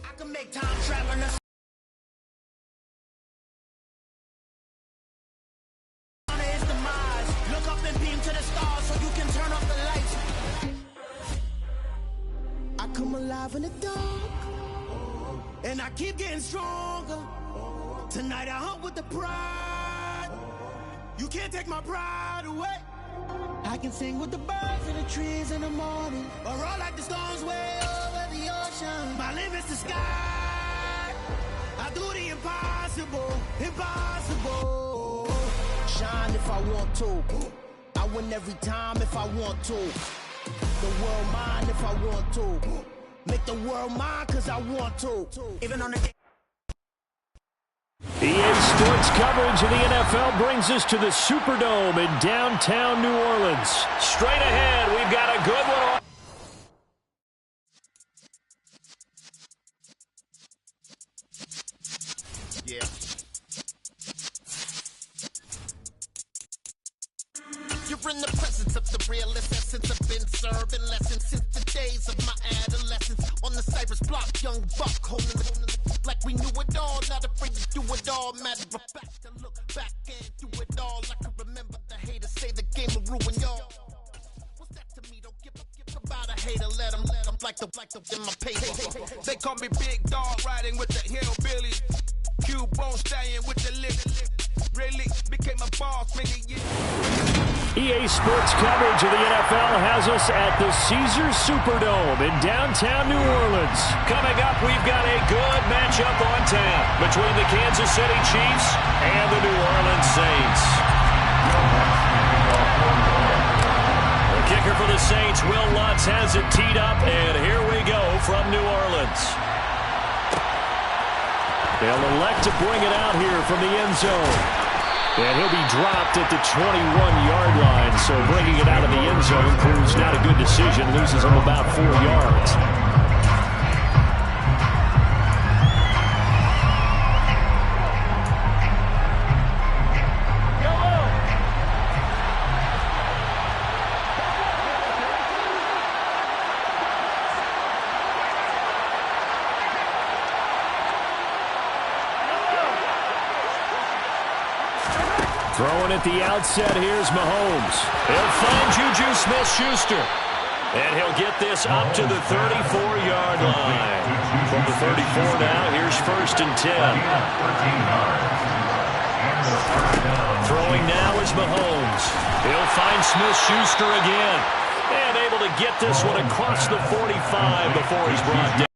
I can make time traveling. Look up and beam to the stars so you can turn off the lights. I come alive in the dark, and I keep getting stronger. Tonight I hunt with the pride. You can't take my pride away. I can sing with the birds and the trees in the morning, or roll like the storms way over the ocean. My limit's the sky. I do the impossible, impossible. Shine if I want to. I win every time if I want to. The world mine if I want to. Make the world mine cause I want to. Even on the day. EA Sports coverage of the NFL brings us to the Superdome in downtown New Orleans. Straight ahead, we've got a good one on. Yeah. You're in the presence of the realest essence. I've been serving lessons since the days of my adolescence. On the Cypress block, young buck holding it like we knew it all. Not afraid to do it all. Matter of fact, to look back and do it all. I can remember the haters say the game will ruin y'all. What's that to me? Don't give about a hater. Let them like the in my paper. They call me Big Dog, riding with the hillbillies. Cube-bone stallion with the lick. Really became a boss many years. EA Sports coverage of the NFL has us at the Caesars Superdome in downtown New Orleans. Coming up, we've got a good matchup on tap between the Kansas City Chiefs and the New Orleans Saints. The kicker for the Saints, Will Lutz, has it teed up, and here we go from New Orleans. They'll elect to bring it out here from the end zone. And he'll be dropped at the 21-yard line, so bringing it out of the end zone proves not a good decision. Loses him about 4 yards. Throwing at the outset, here's Mahomes. He'll find Juju Smith-Schuster. And he'll get this up to the 34-yard line. From the 34 now, here's 1st and 10. Throwing now is Mahomes. He'll find Smith-Schuster again. And able to get this one across the 45 before he's brought down.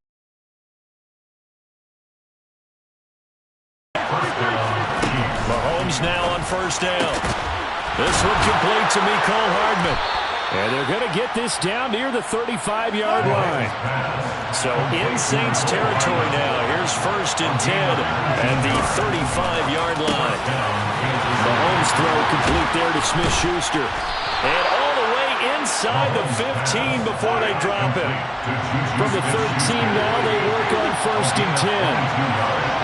Now on 1st down. This one complete to Mecole Hardman. And they're going to get this down near the 35-yard line. So in Saints territory now. Here's 1st and 10 at the 35-yard line. Mahomes throw complete there to Smith-Schuster. And all the way inside the 15 before they drop it. From the 13 now, they work on 1st and 10.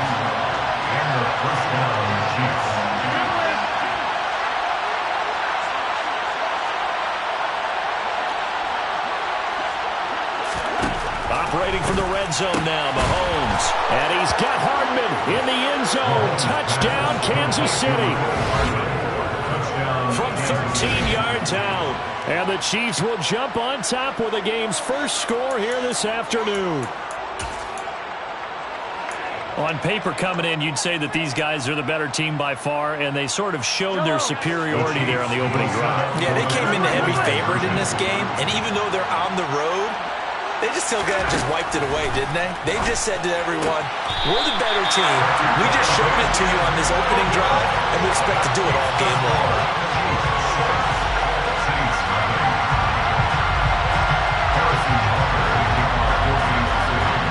Operating from the red zone now, Mahomes. And he's got Hardman in the end zone. Touchdown, Kansas City. From 13 yards out. And the Chiefs will jump on top with the game's first score here this afternoon. On paper coming in, you'd say that these guys are the better team by far, and they sort of showed their superiority there on the opening drive. Yeah, they came in the heavy favorite in this game, and even though they're on the road, they just still got just wiped it away, didn't they? They just said to everyone, we're the better team. We just showed it to you on this opening drive, and we expect to do it all game long.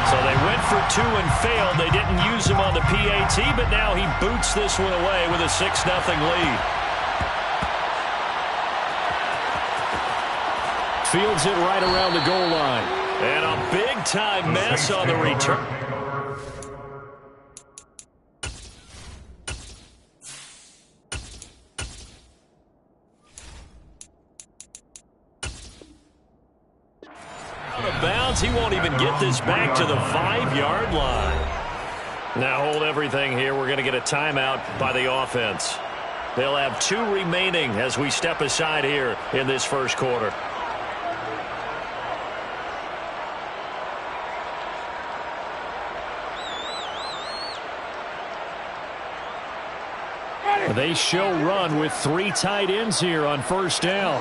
So they went for 2 and failed. They didn't use him on the PAT, but now he boots this one away with a 6-0 lead. Fields it right around the goal line. And a big-time mess on the return. Out of bounds. He won't even get this back to the 5-yard line. Now hold everything here. We're going to get a timeout by the offense. They'll have 2 remaining as we step aside here in this first quarter. They show run with 3 tight ends here on first down.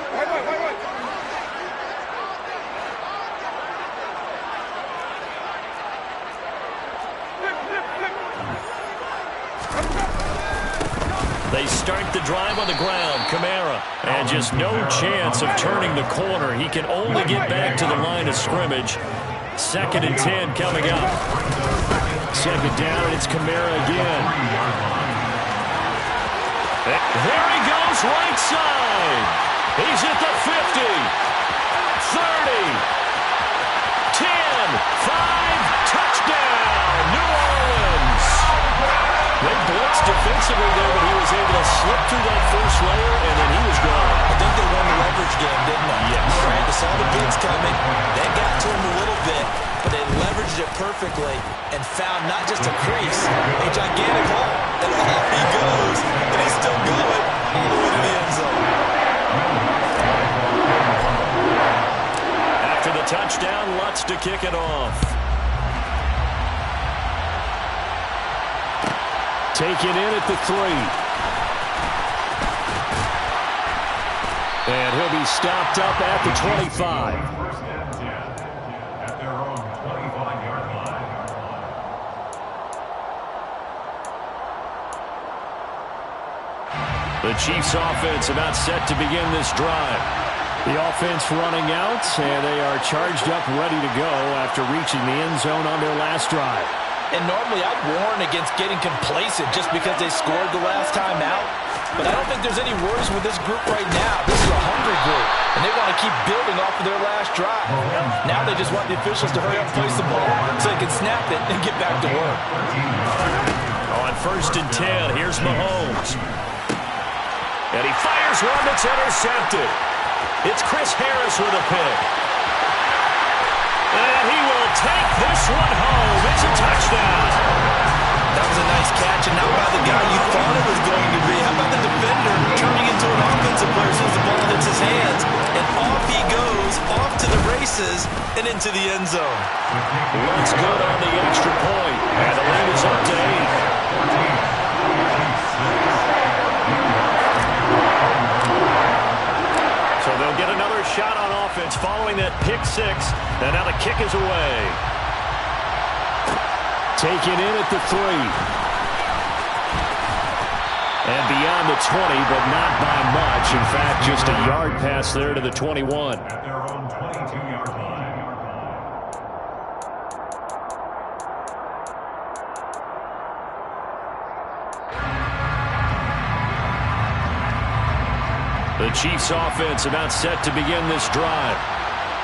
They start the drive on the ground. Kamara. And just no chance of turning the corner. He can only get back to the line of scrimmage. 2nd and 10 coming up. 2nd down, and it's Kamara again. There he goes, right side. He's at the 50, 30, 10, 5, touchdown, New Orleans. They blitzed defensively there, but he was able to slip through that first layer, and then he was gone. I think they won the leverage game, didn't they? Yes. Right, they saw the blitz coming. They got to him a little bit, but they leveraged it perfectly and found not just a crease, a gigantic hole. And off he goes, and he's still going all the way to the end zone. After the touchdown, Lutz to kick it off. Taken in at the 3. And he'll be stopped up at the 25. The Chiefs offense about set to begin this drive. The offense running out, and they are charged up, ready to go after reaching the end zone on their last drive. And normally I'd warn against getting complacent just because they scored the last time out. But I don't think there's any worries with this group right now. This is a hungry group, and they want to keep building off of their last drive. Now they just want the officials to hurry up and place the ball so they can snap it and get back to work. On 1st and 10, here's Mahomes. And he fires one that's intercepted. It's Chris Harris with a pick. And he will take this one home. It's a touchdown. That was a nice catch, and not by the guy you thought it was going to be. How about the defender turning into an offensive player as soon as the ball hits his hands? And off he goes, off to the races, and into the end zone. Looks good on the extra point. And the lead is up to 8. So they'll get another shot on offense following that pick 6. And now the kick is away. Taken in at the 3. And beyond the 20, but not by much. In fact, just a yard pass there to the 21. At their own 22-yard line. The Chiefs offense about set to begin this drive.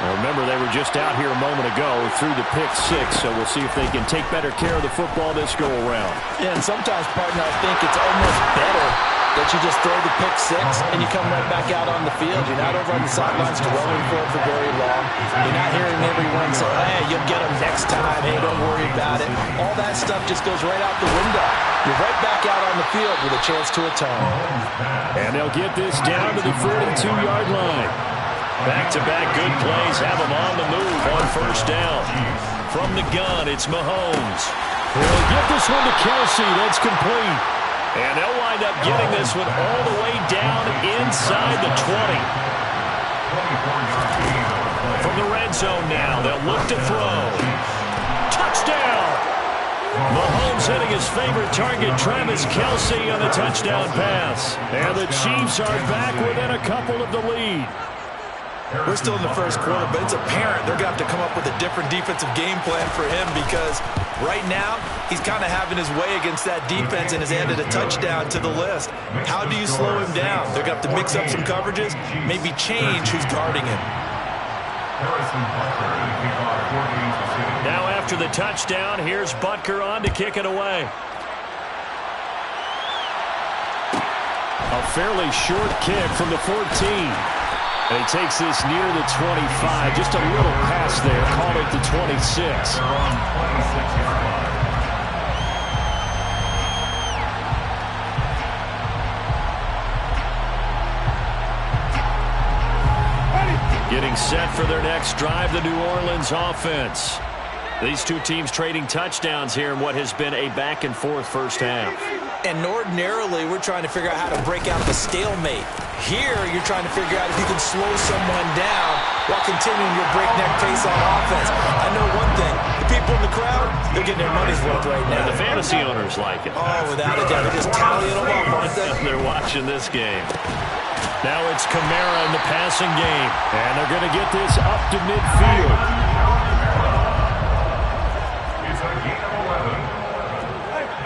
Now remember, they were just out here a moment ago through the pick 6, so we'll see if they can take better care of the football this go around. Yeah, and sometimes, partner, I think it's almost better that you just throw the pick 6 and you come right back out on the field. You're not over on the sidelines dwelling for it for very long. You're not hearing everyone say, hey, you'll get them next time. Hey, don't worry about it. All that stuff just goes right out the window. You're right back out on the field with a chance to atone. And they'll get this down to the 42-yard line. Back-to-back good plays have them on the move on first down. From the gun, it's Mahomes. He'll get this one to Kelsey. That's complete. And they'll wind up getting this one all the way down inside the 20. From the red zone now, they'll look to throw. Touchdown! Mahomes hitting his favorite target, Travis Kelsey, on the touchdown pass. And the Chiefs are back within a couple of the lead. We're still in the first quarter, but it's apparent they're going to have to come up with a different defensive game plan for him because right now he's kind of having his way against that defense and has added a touchdown to the list. How do you slow him down? They're going to have to mix up some coverages, maybe change who's guarding him. Now after the touchdown, here's Butker on to kick it away. A fairly short kick from the 14. And he takes this near the 25. Just a little pass there. Called it the 26. They're on 26-yard line. Getting set for their next drive, the New Orleans offense. These two teams trading touchdowns here in what has been a back-and-forth first half. And ordinarily, we're trying to figure out how to break out of a stalemate. Here, you're trying to figure out if you can slow someone down while continuing your breakneck pace on offense. I know one thing. The people in the crowd, they're getting their money's worth right now. And the fantasy owners like it. Oh, without a doubt. They're just tallying them up, aren't they? They're watching this game. Now it's Kamara in the passing game. And they're going to get this up to midfield. It's a gain of 11.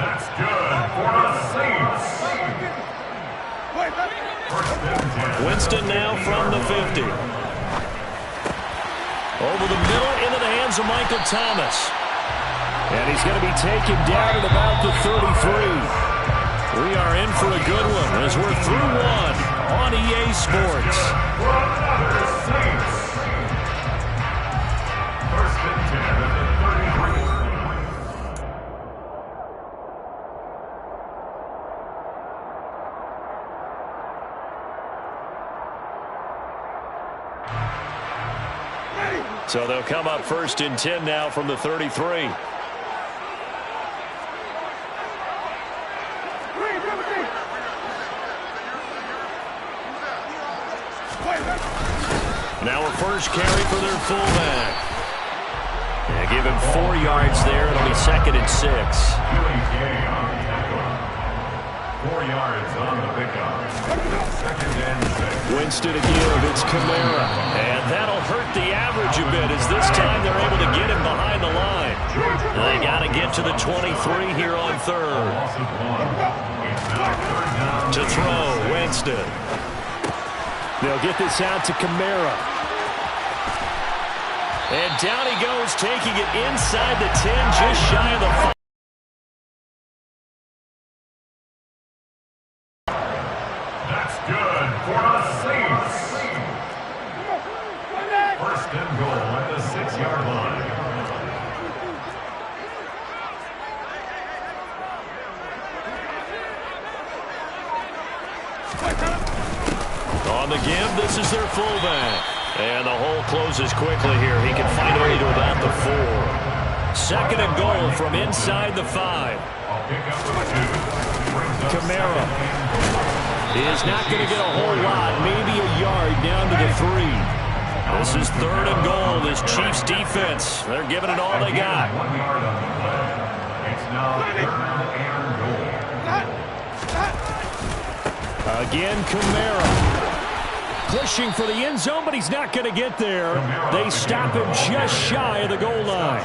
That's good for the Saints. Winston now from the 50. Over the middle into the hands of Michael Thomas. And he's going to be taken down at about the 33. We are in for a good one as we're through one on EA Sports. First and 10 at the 33. So they'll come up first and 10 now from the 33. Now a first carry for their fullback. Yeah, give him 4 yards there. It'll be second and 6. 4 yards on the pickup. Second and 6. Winston to give. It's Kamara. And that'll hurt the average a bit as this time they're able to get him behind the line. They got to get to the 23 here on third. Loss of 1. It's now third down. To throw, Winston. They'll get this out to Kamara. And down he goes, taking it inside the 10, just shy of the 5. That's good for the Saints. First and goal at the 6-yard line. On the give, this is their fullback. And the hole closes quickly here. He can find a way to about the 4. Second and goal from inside the 5. I'll pick up with 2. Kamara is not going to get a whole lot, maybe a yard down to the 3. This is third and goal. This Chiefs defense, they're giving it all they got. 1 yard on the play. It's now third and goal. Again, Kamara. Pushing for the end zone, but he's not going to get there. They stop him just shy of the goal line.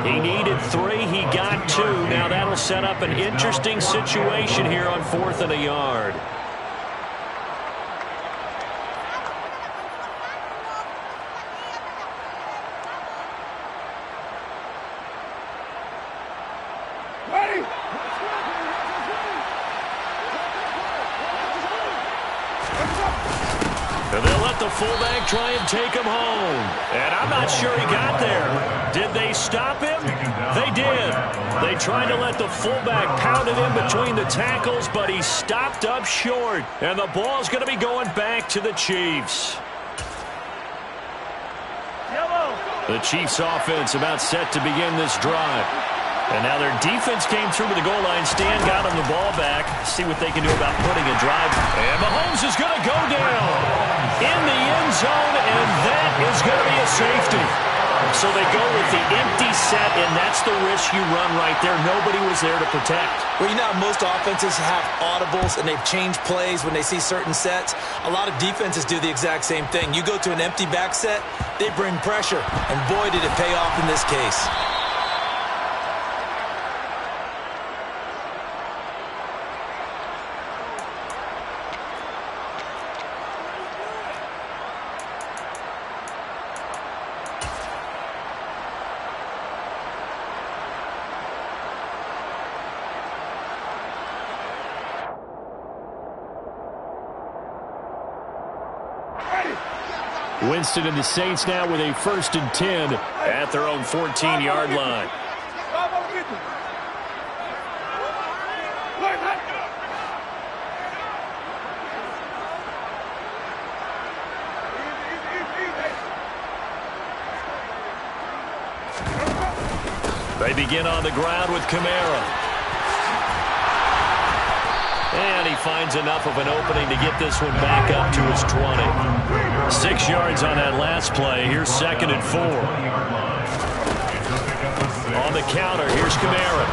He needed 3. He got 2. Now that'll set up an interesting situation here on 4th and a yard. And they'll let the fullback try and take him home. And I'm not sure he got there. Did they stop him? They did. They tried to let the fullback pound it in between the tackles, but he stopped up short. And the ball's going to be going back to the Chiefs. The Chiefs offense about set to begin this drive. And now their defense came through to the goal line. Stan got them the ball back. See what they can do about putting a drive. And Mahomes is going to go down in the end zone, and that is going to be a safety. So they go with the empty set, and that's the risk you run right there. Nobody was there to protect. Well, you know how most offenses have audibles, and they've changed plays when they see certain sets. A lot of defenses do the exact same thing. You go to an empty back set, they bring pressure, and boy, did it pay off in this case. Winston and the Saints now with a 1st and 10 at their own 14-yard line. They begin on the ground with Kamara. And he finds enough of an opening to get this one back up to his 20. 6 yards on that last play. Here's 2nd and 4. On the counter, here's Kamara.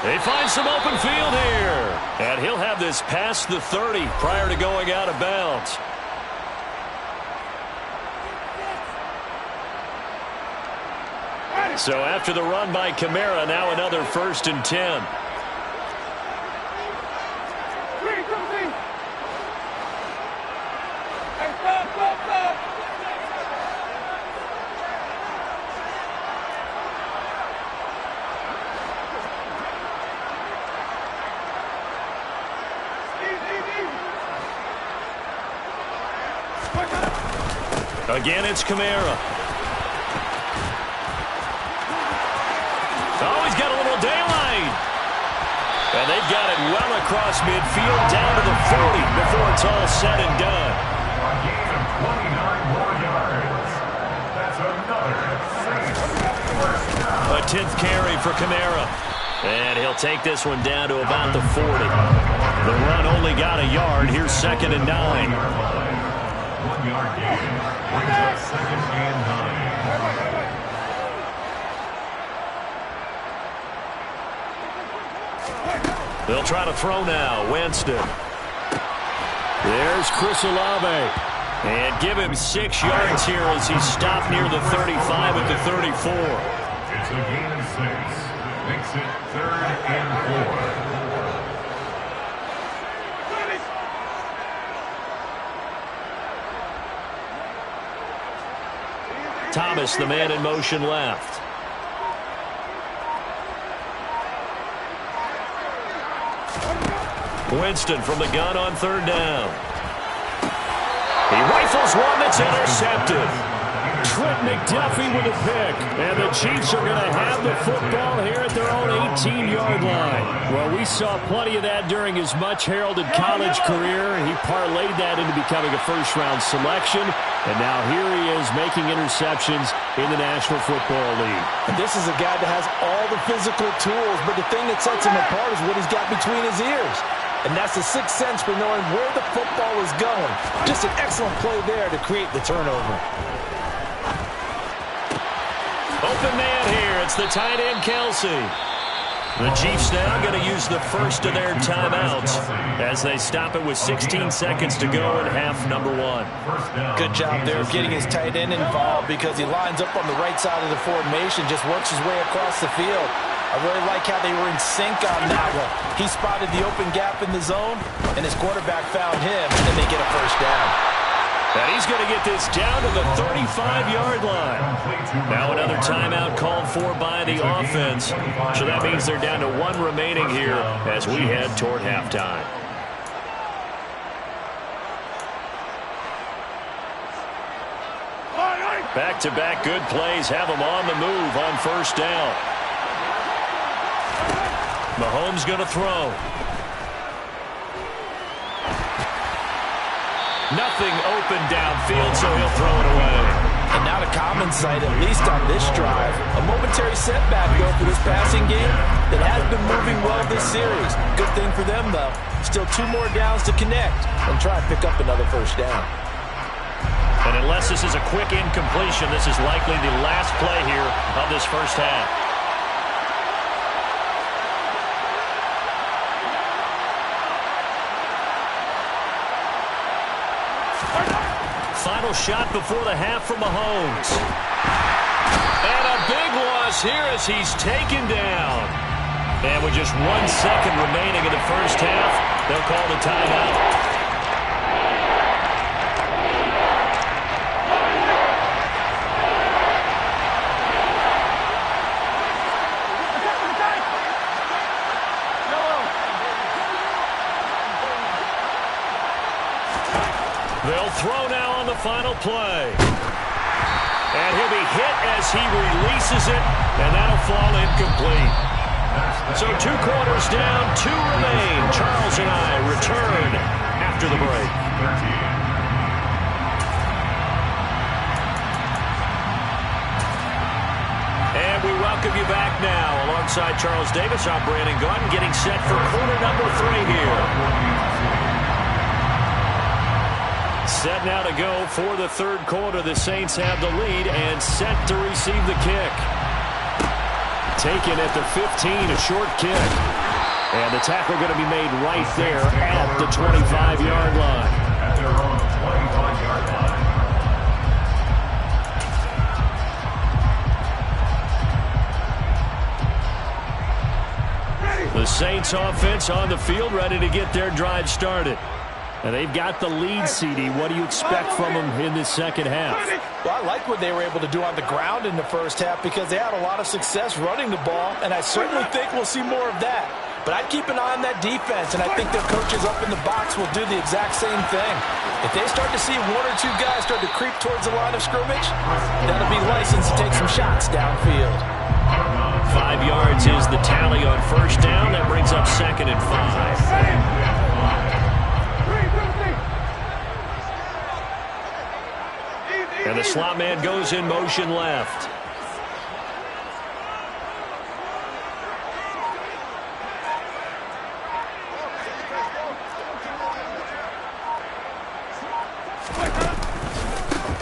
They find some open field here. And he'll have this past the 30 prior to going out of bounds. So after the run by Kamara, now another 1st and 10. Again, it's Kamara. Oh, he's got a little daylight. And they've got it well across midfield down to the 40 before it's all said and done. A gain of 29 more yards. That's another 6 first down. A 10th carry for Kamara. And he'll take this one down to about the 40. The run only got a yard. Here's 2nd and 9. 1 yard gain. Brings up 2nd and 9. They'll try to throw now. Winston. There's Chris Olave. And give him 6 yards here as he's stopped near the 35 at the 34. It's a gain of 6. Makes it 3rd and 4. Thomas, the man in motion left. Winston from the gun on 3rd down. He rifles one that's intercepted. Trent McDuffie with a pick. And the Chiefs are going to have the football here at their own 18-yard line. Well, we saw plenty of that during his much-heralded college career. He parlayed that into becoming a first-round selection. And now here he is making interceptions in the National Football League. And this is a guy that has all the physical tools, but the thing that sets him apart is what he's got between his ears. And that's the sixth sense for knowing where the football is going. Just an excellent play there to create the turnover. Open man here. It's the tight end, Kelsey. The Chiefs now going to use the first of their timeouts as they stop it with 16 seconds to go in half number 1. Good job there of getting his tight end involved because he lines up on the right side of the formation, just works his way across the field. I really like how they were in sync on that one. He spotted the open gap in the zone, and his quarterback found him, and then they get a first down. And he's going to get this down to the 35-yard line. Now another timeout called for by the offense. So that means they're down to 1 remaining here as we head toward halftime. Back-to-back good plays have them on the move on first down. Mahomes going to throw. Nothing open downfield, so he'll throw it away. And not a common sight, at least on this drive. A momentary setback, though, for this passing game that has been moving well this series. Good thing for them, though. Still 2 more downs to connect and try to pick up another first down. And unless this is a quick incompletion, this is likely the last play here of this first half. Final shot before the half from Mahomes. And a big loss here as he's taken down. And with just 1 second remaining in the first half, they'll call the timeout. final play. And he'll be hit as he releases it, and that'll fall incomplete. So 2 quarters down, 2 remain. Charles and I return after the break. And we welcome you back now. Alongside Charles Davis, I'm Brandon Gaudin, getting set for quarter number 3 here. Set now to go for the 3rd quarter. The Saints have the lead and set to receive the kick. Taken at the 15, a short kick. And the tackle going to be made right there at the 25-yard line. At their own 25-yard line. The Saints offense on the field, ready to get their drive started. And they've got the lead, CD. What do you expect from them in this second half? Well, I like what they were able to do on the ground in the first half because they had a lot of success running the ball, and I certainly think we'll see more of that. But I'd keep an eye on that defense, and I think their coaches up in the box will do the exact same thing. If they start to see 1 or 2 guys start to creep towards the line of scrimmage, that'll be licensed to take some shots downfield. 5 yards is the tally on first down. That brings up 2nd and 5. And the slot man goes in motion left.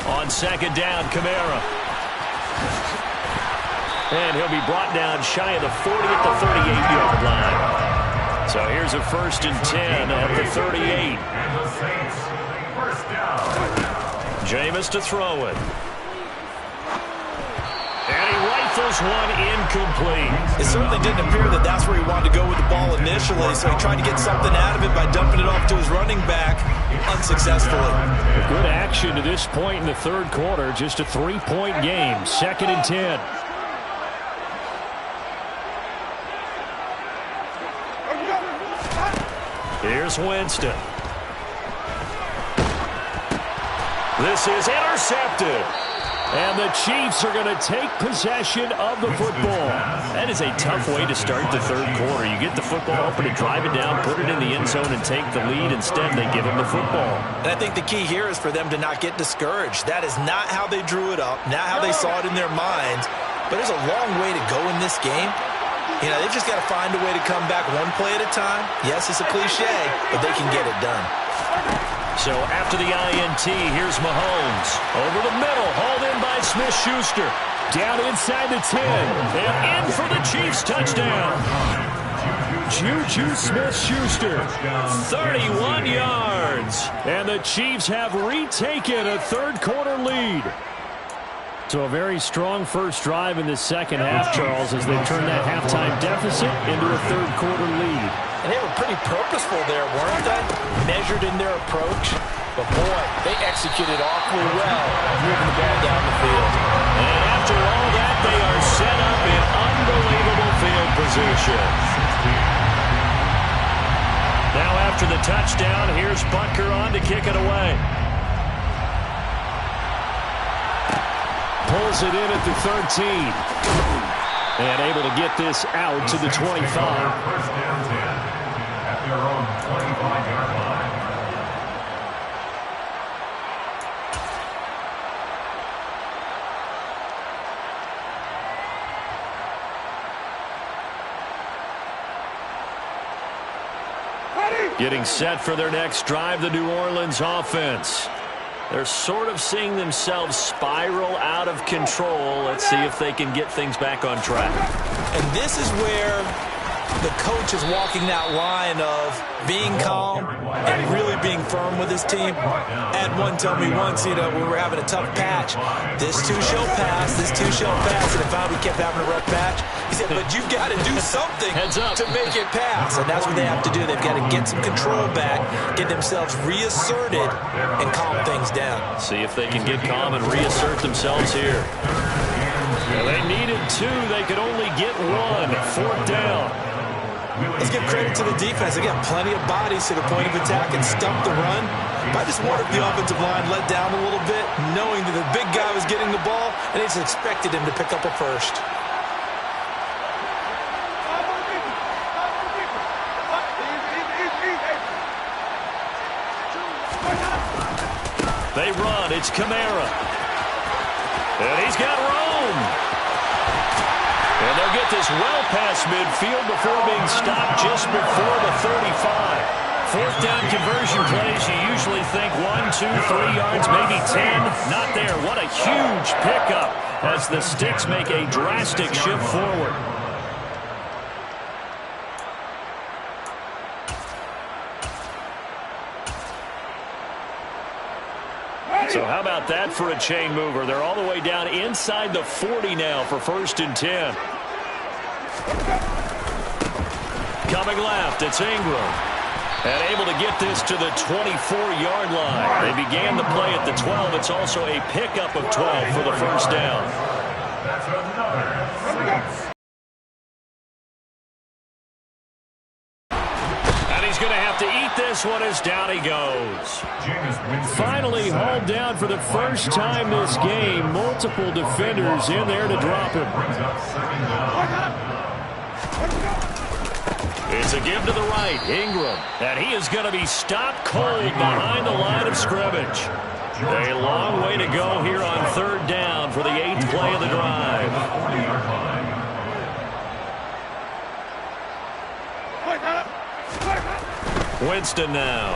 On 2nd down, Kamara. And he'll be brought down shy of the 40 at the 38-yard line. So here's a 1st and 10 at the 38. And the Saints, first down. Jameis to throw it. And he rifles one incomplete. It certainly didn't appear that that's where he wanted to go with the ball initially, so he tried to get something out of it by dumping it off to his running back unsuccessfully. Good action to this point in the 3rd quarter. Just a 3-point game. 2nd and 10. Here's Winston. This is intercepted. And the Chiefs are going to take possession of the football. That is a tough way to start the 3rd quarter. You get the football, hoping to drive it down, put it in the end zone, and take the lead. Instead, they give him the football. And I think the key here is for them to not get discouraged. That is not how they drew it up, not how they saw it in their minds. But there's a long way to go in this game. You know, they've just got to find a way to come back 1 play at a time. Yes, it's a cliche, but they can get it done. So after the INT, here's Mahomes. Over the middle, hauled in by Smith-Schuster. Down inside the 10. And in for the Chiefs touchdown. Juju Smith-Schuster, 31 yards. And the Chiefs have retaken a 3rd quarter lead. So a very strong first drive in the second half, Charles, as they turn that halftime deficit into a 3rd quarter lead. And they were pretty purposeful there, weren't they? Measured in their approach. But, boy, they executed awfully well moving the ball down the field. And after all that, they are set up in unbelievable field position. Now after the touchdown, here's Butker on to kick it away. Pulls it in at the 13. And able to get this out to the 25. First down 10 at their own 25-yard line. Getting set for their next drive, the New Orleans offense. They're sort of seeing themselves spiral out of control. Let's see if they can get things back on track. And this is where the coach is walking that line of being calm and really being firm with his team. Had one tell me once, you know, when we were having a tough patch, this too shall pass, this too shall pass. And if we kept having a rough patch, he said, but you've got to do something to make it pass. And that's what they have to do. They've got to get some control back, get themselves reasserted, and calm things down. See if they can get calm and reassert themselves here. Well, they needed 2. They could only get 1. 4th down. Let's give credit to the defense. They got plenty of bodies to the point of attack and stump the run. But I just wonder if the offensive line let down a little bit. knowing that the big guy was getting the ball, and they just expected him to pick up a first. They run. It's Kamara. And he's got room. And they'll get this well past midfield before being stopped just before the 35. Fourth down conversion plays, you usually think 1, 2, 3 yards, maybe 10. Not there. What a huge pickup as the Sticks make a drastic shift forward. So how about that for a chain mover? They're all the way down inside the 40 now for 1st and 10. Coming left, it's Ingram. And able to get this to the 24-yard line. They began the play at the 12. It's also a pickup of 12 for the first down. That's another 6. He's going to have to eat this one as down he goes. Finally hauled down for the first time this game. Multiple defenders in there to drop him. It's a give to the right, Ingram. And he is going to be stopped cold behind the line of scrimmage. A long way to go here on 3rd down for the 8th play of the drive. Winston now.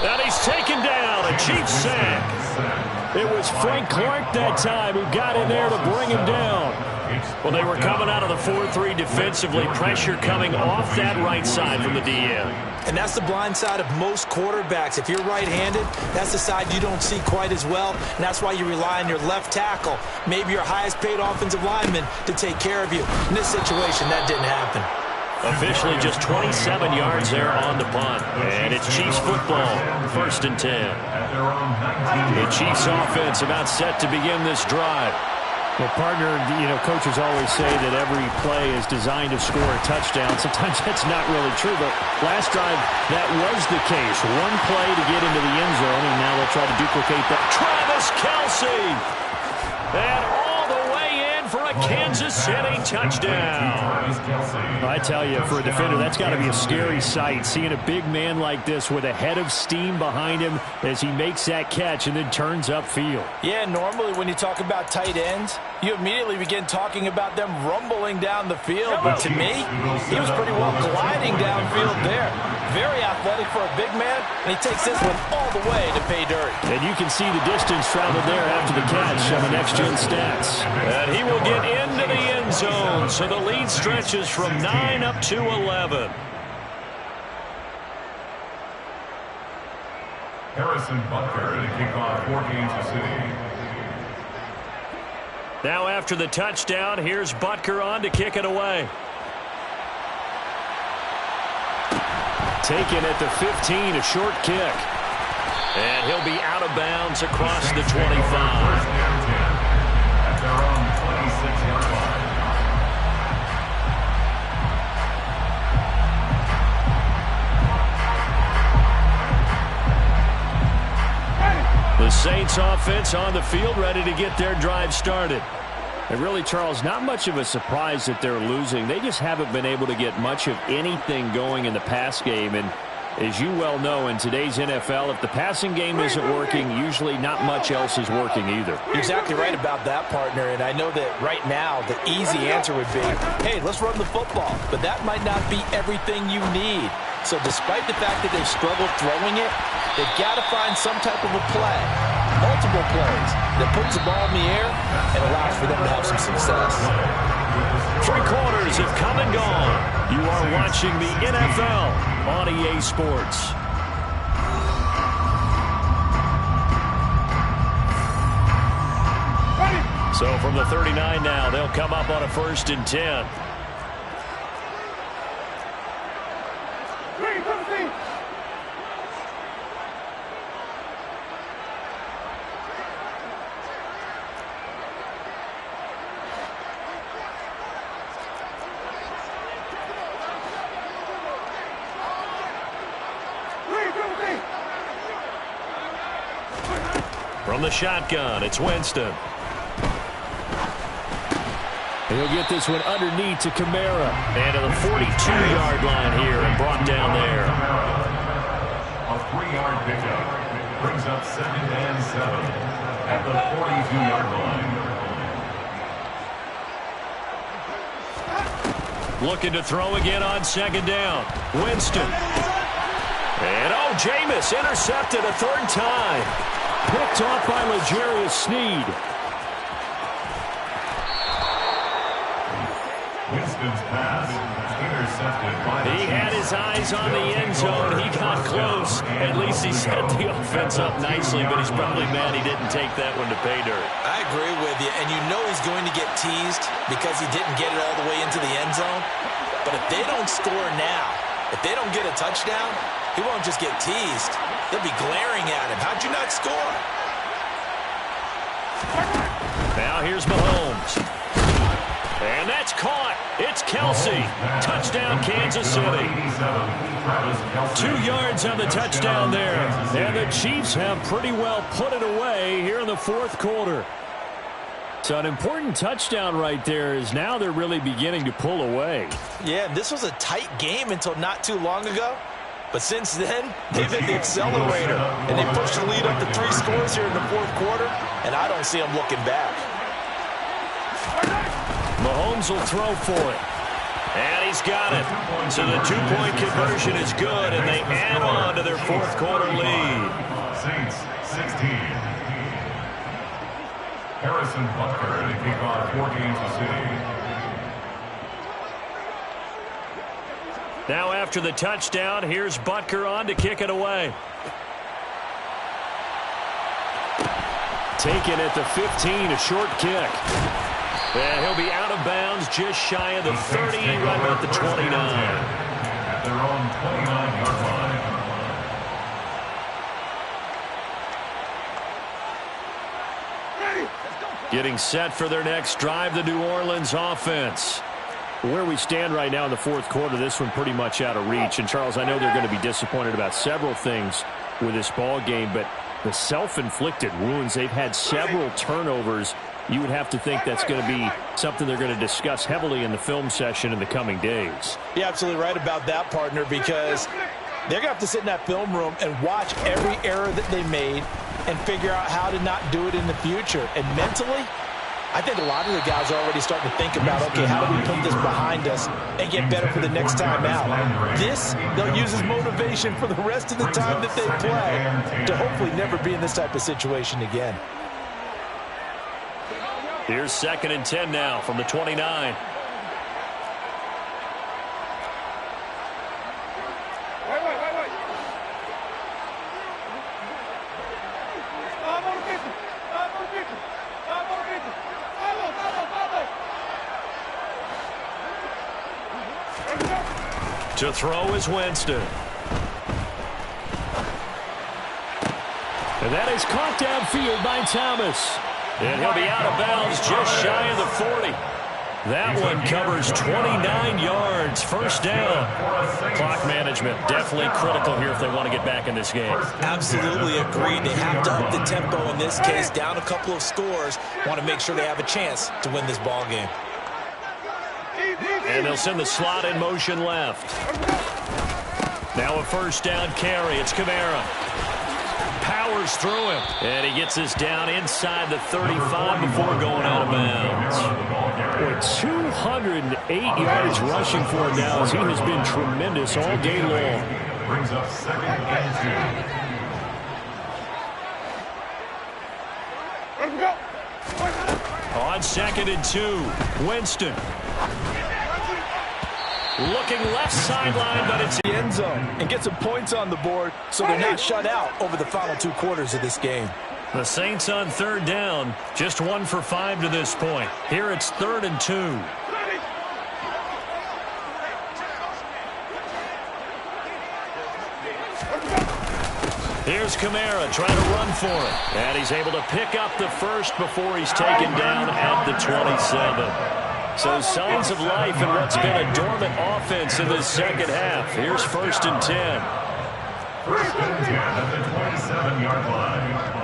And he's taken down. A Chiefs sack. It was Frank Clark that time who got in there to bring him down. Well, they were coming out of the 4-3 defensively. Pressure coming off that right side from the DM. And that's the blind side of most quarterbacks. If you're right-handed, that's the side you don't see quite as well, and that's why you rely on your left tackle, maybe your highest-paid offensive lineman, to take care of you. In this situation, that didn't happen. Officially just 27 yards there on the punt. And it's Chiefs football, 1st and 10. The Chiefs offense about set to begin this drive. Well, partner, coaches always say that every play is designed to score a touchdown. Sometimes that's not really true, but last drive, that was the case. One play to get into the end zone, and now they'll try to duplicate that. Travis Kelce! And all the way in for a Kansas City touchdown. I tell you, for a defender, that's got to be a scary sight, seeing a big man like this with a head of steam behind him as he makes that catch and then turns upfield. Yeah, normally when you talk about tight ends, you immediately begin talking about them rumbling down the field. But to me, he was pretty well gliding downfield there. Very athletic for a big man, and he takes this one all the way to pay dirt. And you can see the distance traveled there after the catch on the next-gen stats. And he will get into the end zone, so the lead stretches from 9 up to 11. Harrison Butker to kick off for Kansas City. Now after the touchdown, here's Butker on to kick it away. Taken at the 15, a short kick. And he'll be out of bounds across the 25. At their own 26-yard line. The Saints offense on the field, ready to get their drive started. And really, Charles, not much of a surprise that they're losing. They just haven't been able to get much of anything going in the pass game. And as you well know, in today's NFL, if the passing game isn't working, usually not much else is working either. You're exactly right about that, partner. And I know that right now the easy answer would be, hey, let's run the football. But that might not be everything you need. So despite the fact that they've struggled throwing it, they've got to find some type of a play, multiple plays, that puts the ball in the air and allows for them to have some success. 3 quarters have come and gone. You are watching the NFL on EA Sports. So from the 39 now, they'll come up on a 1st and 10. From the shotgun, it's Winston. He'll get this one underneath to Kamara. And to the 42-yard line here and brought down there. A 3-yard pickup brings up 2nd and 7 at the 42-yard line. Looking to throw again on 2nd down. Winston. And Jameis intercepted a 3rd time. Picked off by L'Jarius Sneed. Winston's pass intercepted by He had his eyes on the end zone. He got close. At least he set the offense up nicely, but he's probably mad he didn't take that one to pay dirt. I agree with you, and you know he's going to get teased because he didn't get it all the way into the end zone. But if they don't score now, if they don't get a touchdown, he won't just get teased. They'll be glaring at him. How'd you not score? Now here's Mahomes. And that's caught. It's Kelsey. Touchdown, Kansas City. 2 yards on the touchdown there. And the Chiefs have pretty well put it away here in the 4th quarter. So an important touchdown right there is now they're really beginning to pull away. Yeah, this was a tight game until not too long ago. But since then, they've hit the accelerator. And they pushed the lead up to 3 scores here in the 4th quarter. And I don't see them looking back. Mahomes will throw for it. And he's got it. So the 2-point conversion is good, and they add on to their 4th quarter lead. Saints 16. Harrison Butker to kick off for Kansas City. Now after the touchdown, here's Butker on to kick it away. Taken at the 15, a short kick. And he'll be out of bounds just shy of the 30, right about the 29. At their own 29-yard line. Getting set for their next drive, the New Orleans offense. Where we stand right now in the 4th quarter, this one pretty much out of reach. And, Charles, I know they're going to be disappointed about several things with this ball game, but the self-inflicted wounds, they've had several turnovers. You would have to think that's going to be something they're going to discuss heavily in the film session in the coming days. You're absolutely right about that, partner, because they're going to have to sit in that film room and watch every error that they made and figure out how to not do it in the future. And mentally, I think a lot of the guys are already starting to think about, okay, how do we put this behind us and get better for the next time out? This, they'll use as motivation for the rest of the time that they play to hopefully never be in this type of situation again. Here's 2nd and 10 now from the 29. To throw is Winston. And that is caught downfield by Thomas. And he'll be out of bounds just shy of the 40. That one covers 29 yards. 1st down. Clock management definitely critical here if they want to get back in this game. Absolutely agreed. They have to up the tempo in this case. Down a couple of scores. Want to make sure they have a chance to win this ball game. And they'll send the slot in motion left. Now a 1st down carry. It's Kamara. Powers through him. And he gets this down inside the 35 before going out of bounds. Boy, 208 yards rushing for him now as he has been tremendous all day long. Brings up 2nd and 2. On 2nd and 2, Winston. Looking left sideline, but it's The end zone and get some points on the board so they're not shut out over the final 2 quarters of this game. the Saints on 3rd down. Just 1 for 5 to this point. Here it's 3rd and 2. Here's Kamara trying to run for it. And he's able to pick up the first before he's taken down at the 27. So signs of life in what's been a dormant offense in this 2nd half. Here's 1st and 10. 1st and 10 at the 27-yard line.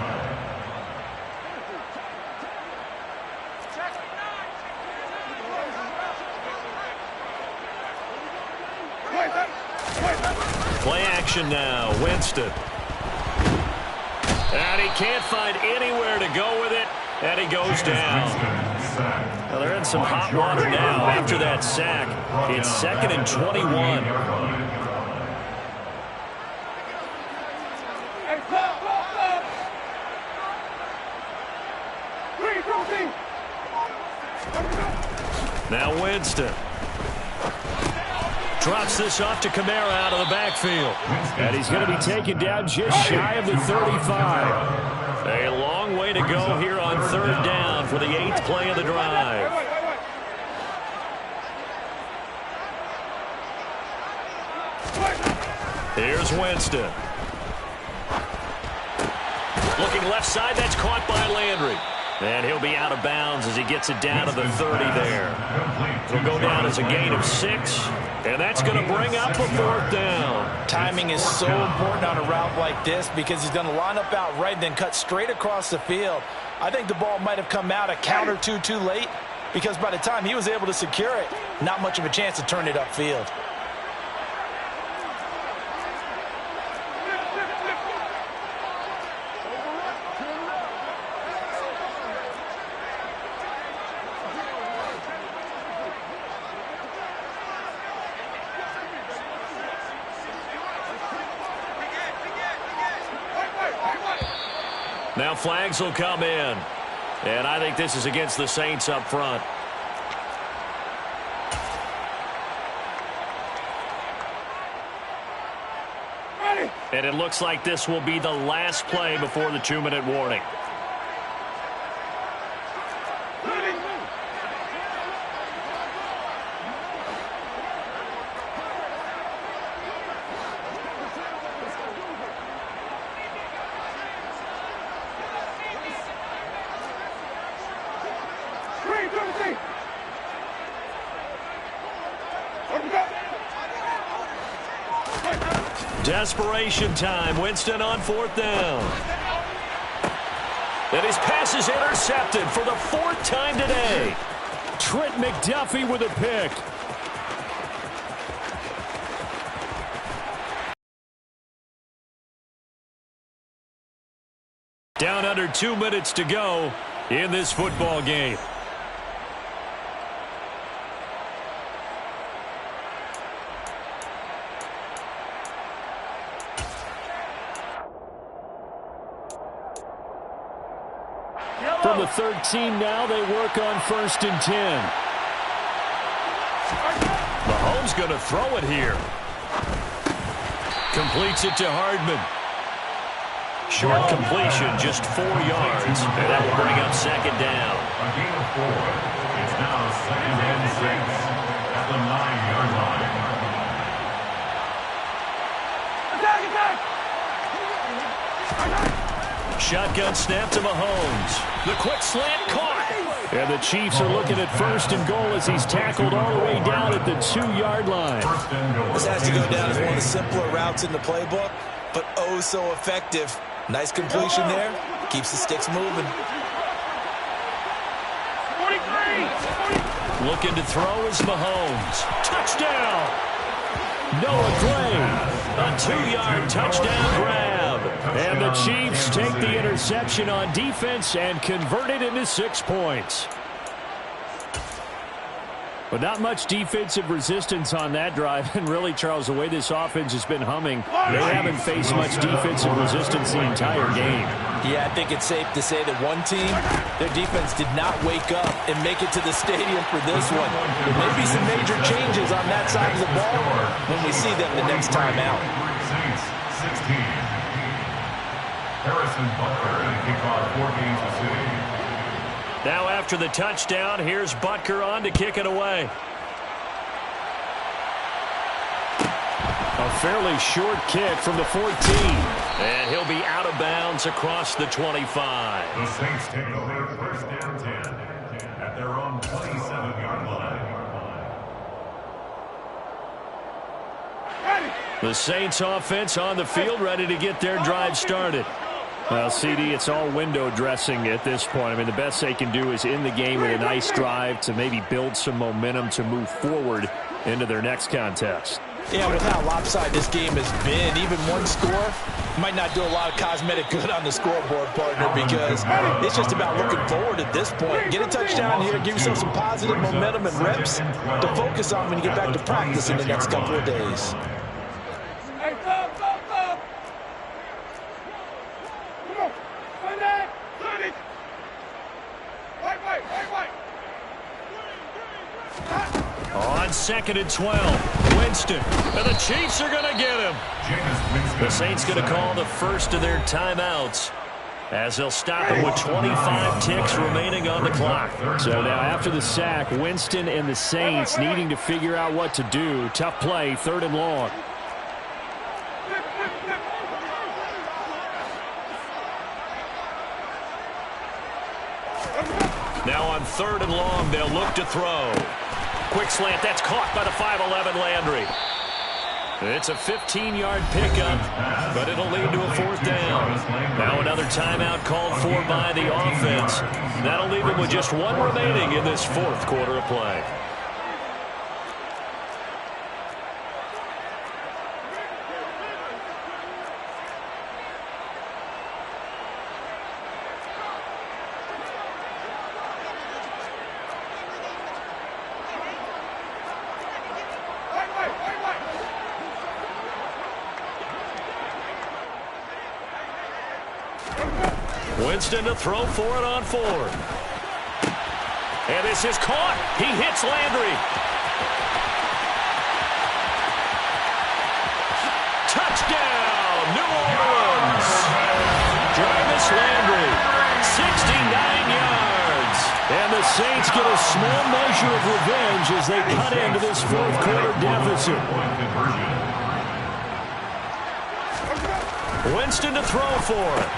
motion now. Winston. And he can't find anywhere to go with it, and he goes down. Well, they're in some hot water now after that sack. It's 2nd and 21. Now Winston. Drops this off to Kamara out of the backfield. And he's going to be taken down just shy of the 35. A long way to go here on 3rd down for the 8th play of the drive. Here's Winston. Looking left side, that's caught by Landry. And he'll be out of bounds as he gets it down to the 30 there. It'll go down as a gain of 6, and that's going to bring up a 4th down. Timing is so important on a route like this because he's going to line up out right and then cut straight across the field. I think the ball might have come out a count or two too late because by the time he was able to secure it, not much of a chance to turn it upfield. Now flags will come in. And I think this is against the Saints up front. And it looks like this will be the last play before the 2-minute warning. Desperation time. Winston on 4th down. And his pass is intercepted for the 4th time today. Trent McDuffie with a pick. Down under 2 minutes to go in this football game. From the 13 now, they work on 1st and 10. Mahomes going to throw it here. Completes it to Hardman. Short completion, just 4 yards. And that will bring up 2nd down. A gain of 4. It's now 2nd and 6 at the 9-yard line. Shotgun snap to Mahomes. The quick slant caught. And the Chiefs are looking at 1st and goal as he's tackled all the way down at the 2-yard line. This has to go down as one of the simpler routes in the playbook, but oh so effective. Nice completion there. Keeps the sticks moving. Looking to throw is Mahomes. Touchdown! Noah Gray. A 2-yard touchdown grab. And the Chiefs take the interception on defense and convert it into 6 points. But not much defensive resistance on that drive. And really, Charles, the way this offense has been humming, they haven't faced much defensive resistance the entire game. Yeah, I think it's safe to say that one team, their defense did not wake up and make it to the stadium for this one. There may be some major changes on that side of the ball when we see them the next time out. Saints 16. Harrison Butker and kickoff for Kansas City. Now after the touchdown, here's Butker on to kick it away. A fairly short kick from the 14. And he'll be out of bounds across the 25. The Saints take over 1st and 10 at their own 27-yard line. The Saints offense on the field ready to get their drive started. Well, CD, it's all window dressing at this point. I mean, the best they can do is in the game with a nice drive to maybe build some momentum to move forward into their next contest. Yeah, with how lopsided this game has been, even one score might not do a lot of cosmetic good on the scoreboard, partner, because it's just about looking forward at this point. Get a touchdown here, give yourself some positive momentum and reps to focus on when you get back to practice in the next couple of days. On 2nd and 12, Winston, and the Chiefs are going to get him. The Saints going to call the first of their timeouts as they'll stop it with 25 ticks remaining on the clock. So now after the sack, Winston and the Saints needing to figure out what to do. Tough play, 3rd and long. Now on 3rd and long, they'll look to throw. Quick slant, that's caught by the 5'11" Landry. It's a 15-yard pickup, but it'll lead to a 4th down. Now another timeout called for by the offense. That'll leave them with just 1 remaining in this 4th quarter of play. Winston to throw for it on 4th. And this is caught. He hits Landry. Touchdown, New Orleans. Jarvis Landry, 69 yards. And the Saints get a small measure of revenge as they cut into this 4th quarter deficit. Winston to throw for it.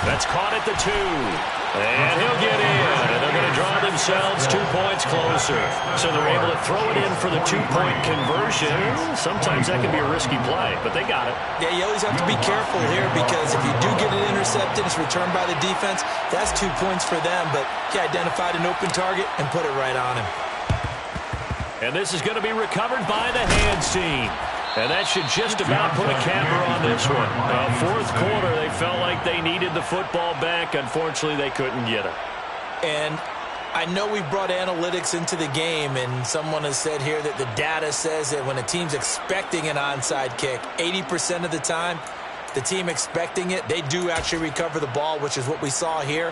That's caught at the 2. And he'll get in. And they're going to draw themselves 2 points closer. So they're able to throw it in for the 2-point conversion. Sometimes that can be a risky play, but they got it. Yeah, you always have to be careful here because if you do get it intercepted, it's returned by the defense. That's 2 points for them, but he identified an open target and put it right on him. And this is going to be recovered by the hands team. And that should just about put a capper on this one. 4th quarter, they felt like they needed the football back. Unfortunately, they couldn't get it. And I know we brought analytics into the game, and someone has said here that the data says that when a team's expecting an onside kick, 80% of the time, the team expecting it, they do actually recover the ball, which is what we saw here.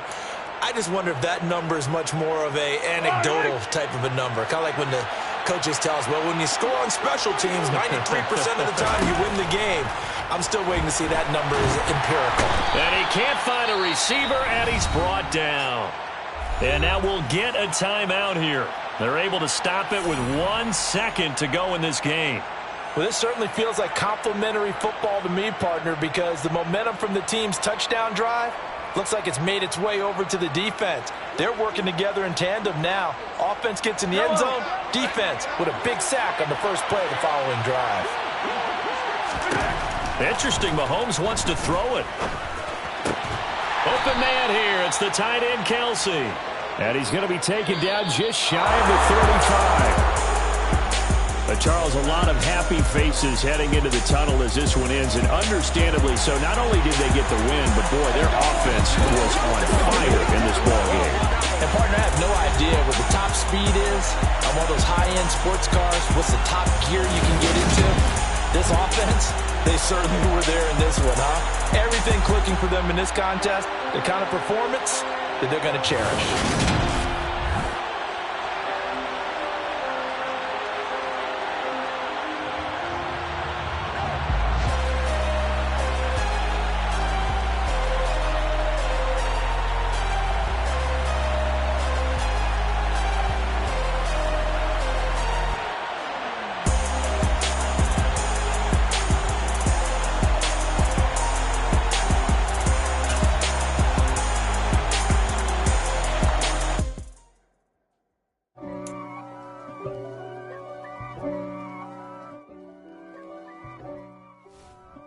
I just wonder if that number is much more of a anecdotal type of a number. Kind of like when the coaches tell us, well, when you score on special teams, 93% of the time you win the game. I'm still waiting to see that number is empirical. And he can't find a receiver, and he's brought down. And now we'll get a timeout here. They're able to stop it with 1 second to go in this game. Well, this certainly feels like complimentary football to me, partner, because the momentum from the team's touchdown drive looks like it's made its way over to the defense. They're working together in tandem now. Offense gets in the end zone. Defense with a big sack on the first play of the following drive. Interesting. Mahomes wants to throw it. Open man here. It's the tight end, Kelsey. And he's going to be taken down just shy of the 35. But Charles, a lot of happy faces heading into the tunnel as this one ends, and understandably so. Not only did they get the win, but boy, their offense was on fire in this ball game. And partner, I have no idea what the top speed is on one of those high-end sports cars. What's the top gear you can get into? This offense, they certainly were there in this one, huh? Everything clicking for them in this contest, the kind of performance that they're going to cherish.